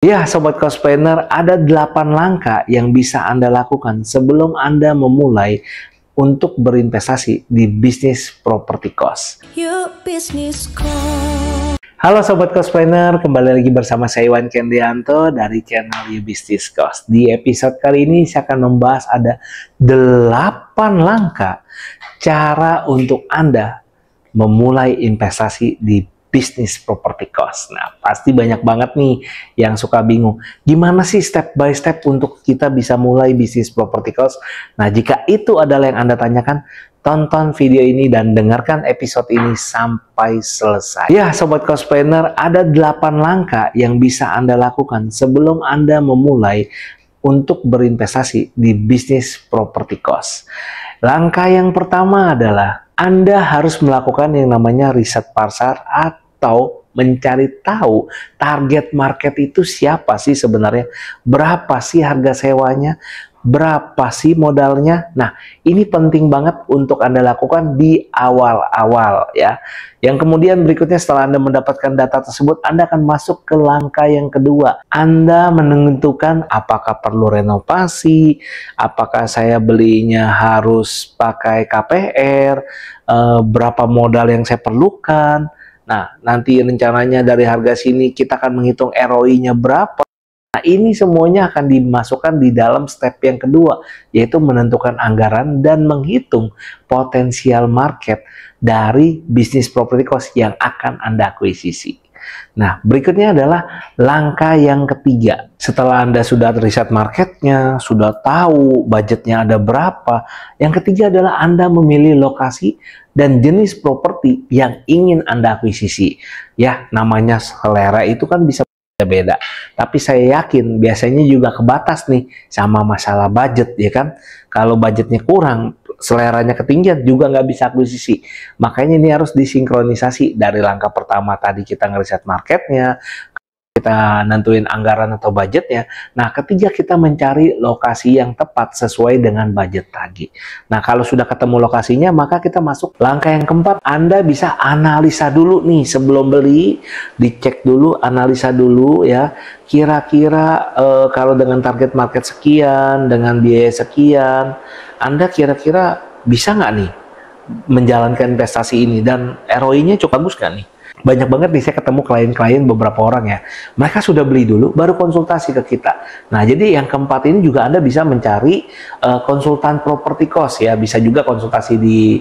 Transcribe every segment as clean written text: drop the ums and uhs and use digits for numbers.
Ya, Sobat Cospreneur, ada 8 langkah yang bisa Anda lakukan sebelum Anda memulai untuk berinvestasi di bisnis properti kos. Halo Sobat Cospreneur, kembali lagi bersama saya Iwan Kendianto dari channel You Business Cost. Di episode kali ini saya akan membahas ada 8 langkah cara untuk Anda memulai investasi di bisnis properti cost. Nah, pasti banyak banget nih yang suka bingung. Gimana sih step by step untuk kita bisa mulai bisnis properti cost? Nah, jika itu adalah yang Anda tanyakan, tonton video ini dan dengarkan episode ini sampai selesai. Ya, Sobat Cospreneur, ada 8 langkah yang bisa Anda lakukan sebelum Anda memulai untuk berinvestasi di bisnis properti cost. Langkah yang pertama adalah Anda harus melakukan yang namanya riset pasar atau mencari tahu target market itu siapa sih sebenarnya, berapa sih harga sewanya, berapa sih modalnya. Nah, ini penting banget untuk Anda lakukan di awal-awal ya. Yang kemudian berikutnya setelah Anda mendapatkan data tersebut, Anda akan masuk ke langkah yang kedua. Anda menentukan apakah perlu renovasi, apakah saya belinya harus pakai KPR, berapa modal yang saya perlukan. Nah, nanti rencananya dari harga sini kita akan menghitung ROI-nya berapa. Nah, ini semuanya akan dimasukkan di dalam step yang kedua, yaitu menentukan anggaran dan menghitung potensial market dari bisnis property cost yang akan Anda akuisisi. Nah, berikutnya adalah langkah yang ketiga. Setelah Anda sudah riset marketnya, sudah tahu budgetnya ada berapa, yang ketiga adalah Anda memilih lokasi dan jenis properti yang ingin Anda akuisisi. Ya, namanya selera itu kan bisa beda, tapi saya yakin biasanya juga kebatas nih sama masalah budget, ya kan. Kalau budgetnya kurang, seleranya ketinggian, juga nggak bisa akuisisi. Makanya ini harus disinkronisasi dari langkah pertama tadi kita ngeriset marketnya, kita nentuin anggaran atau budgetnya. Nah, ketiga kita mencari lokasi yang tepat sesuai dengan budget tadi. Nah, kalau sudah ketemu lokasinya, maka kita masuk langkah yang keempat. Anda bisa analisa dulu nih sebelum beli, dicek dulu, analisa dulu ya. Kira-kira kalau dengan target market sekian, dengan biaya sekian, Anda kira-kira bisa nggak nih menjalankan investasi ini dan ROI-nya cukup bagus nggak nih? Banyak banget nih saya ketemu klien-klien beberapa orang ya, mereka sudah beli dulu baru konsultasi ke kita. Nah, jadi yang keempat ini juga Anda bisa mencari konsultan property cost ya, bisa juga konsultasi di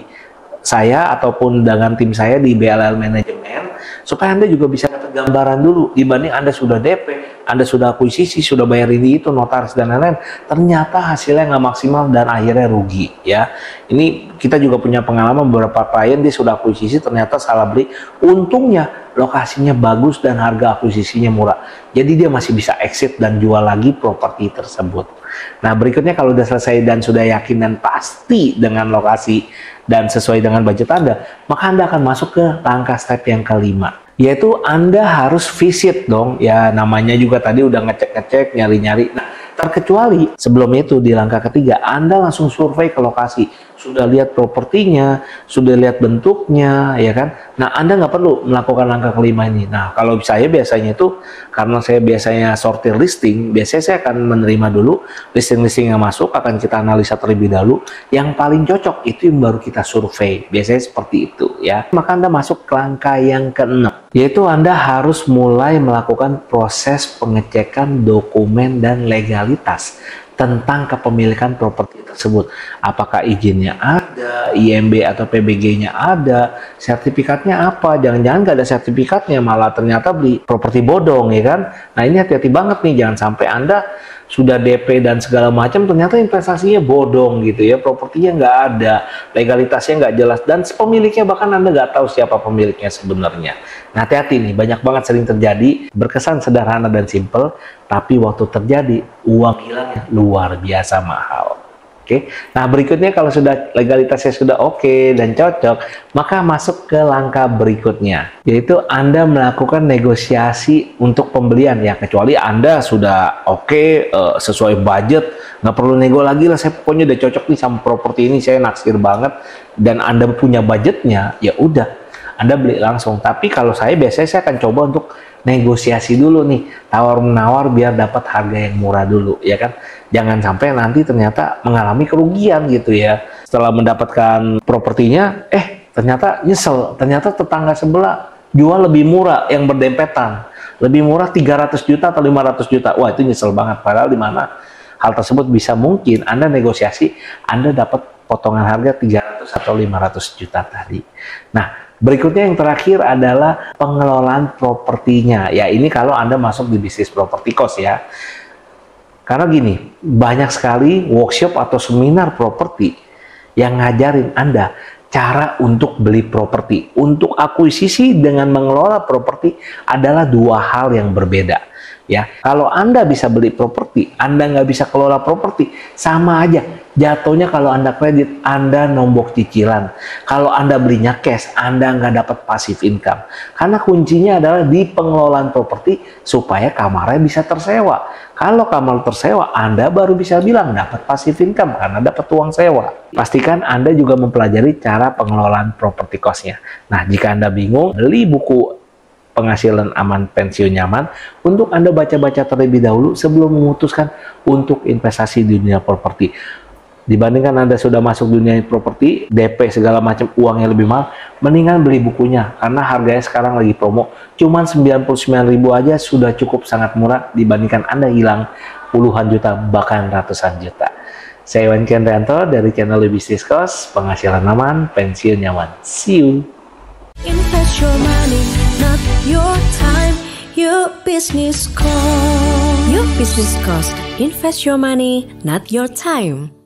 saya ataupun dengan tim saya di BLL Manajemen, supaya Anda juga bisa dapat gambaran dulu dibanding Anda sudah DP, Anda sudah akuisisi, sudah bayar ini itu, notaris dan lain-lain, ternyata hasilnya nggak maksimal dan akhirnya rugi ya. Ini kita juga punya pengalaman beberapa klien dia sudah akuisisi ternyata salah beli, untungnya lokasinya bagus dan harga akuisisinya murah, jadi dia masih bisa exit dan jual lagi properti tersebut. Nah, berikutnya kalau sudah selesai dan sudah yakin dan pasti dengan lokasi dan sesuai dengan budget Anda, maka Anda akan masuk ke langkah step yang kelima, yaitu Anda harus visit dong. Ya, namanya juga tadi udah ngecek-ngecek, nyari-nyari. Nah, terkecuali sebelum itu di langkah ketiga, Anda langsung survei ke lokasi. Sudah lihat propertinya, sudah lihat bentuknya, ya kan? Nah, Anda nggak perlu melakukan langkah kelima ini. Nah, kalau saya biasanya itu, karena saya biasanya sortir listing, biasanya saya akan menerima dulu listing-listing yang masuk, akan kita analisa terlebih dahulu. Yang paling cocok itu yang baru kita survei. Biasanya seperti itu, ya. Maka Anda masuk ke langkah yang keenam, yaitu Anda harus mulai melakukan proses pengecekan dokumen dan legalitas tentang kepemilikan properti tersebut. Apakah izinnya ada, IMB atau PBG-nya ada, sertifikatnya apa? Jangan-jangan nggak ada sertifikatnya, malah ternyata beli properti bodong, ya kan? Nah, ini hati-hati banget nih, jangan sampai Anda sudah DP dan segala macam, ternyata investasinya bodong gitu ya, propertinya nggak ada, legalitasnya nggak jelas, dan pemiliknya bahkan Anda nggak tahu siapa pemiliknya sebenarnya. Nah, hati-hati nih, banyak banget sering terjadi, berkesan sederhana dan simple, tapi waktu terjadi, uang hilangnya luar biasa mahal. Oke, nah berikutnya kalau sudah legalitasnya sudah oke dan cocok, maka masuk ke langkah berikutnya, yaitu Anda melakukan negosiasi untuk pembelian ya, kecuali Anda sudah oke, sesuai budget, nggak perlu nego lagi lah, saya pokoknya udah cocok nih sama properti ini, saya naksir banget, dan Anda punya budgetnya, ya udah, Anda beli langsung. Tapi kalau saya biasanya saya akan coba untuk negosiasi dulu nih, tawar-menawar biar dapat harga yang murah dulu, ya kan? Jangan sampai nanti ternyata mengalami kerugian gitu ya. Setelah mendapatkan propertinya, ternyata nyesel, ternyata tetangga sebelah jual lebih murah yang berdempetan. Lebih murah 300 juta atau 500 juta. Wah, itu nyesel banget. Padahal di mana hal tersebut bisa mungkin Anda negosiasi, Anda dapat potongan harga 300 atau 500 juta tadi. Nah, berikutnya yang terakhir adalah pengelolaan propertinya. Ya, ini kalau Anda masuk di bisnis properti cost ya. Karena gini, banyak sekali workshop atau seminar properti yang ngajarin Anda cara untuk beli properti. Untuk akuisisi dengan mengelola properti adalah dua hal yang berbeda. Ya, kalau Anda bisa beli properti, Anda nggak bisa kelola properti, sama aja. Jatuhnya kalau Anda kredit, Anda nombok cicilan. Kalau Anda belinya cash, Anda nggak dapat passive income. Karena kuncinya adalah di pengelolaan properti supaya kamarnya bisa tersewa. Kalau kamar tersewa, Anda baru bisa bilang dapat passive income karena dapat uang sewa. Pastikan Anda juga mempelajari cara pengelolaan properti cost-nya. Nah, jika Anda bingung, beli buku Penghasilan Aman Pensiun Nyaman untuk Anda baca-baca terlebih dahulu sebelum memutuskan untuk investasi di dunia properti. Dibandingkan Anda sudah masuk dunia properti, DP segala macam uangnya lebih mahal, mendingan beli bukunya karena harganya sekarang lagi promo. Cuman 99.000 aja sudah cukup sangat murah dibandingkan Anda hilang puluhan juta bahkan ratusan juta. Saya Iwan Kendrianto dari channel Business Cost, Penghasilan Aman, Pensiun Nyaman. See you. Invest your money, not your time. Your business cost. Your business cost. Invest your money, not your time.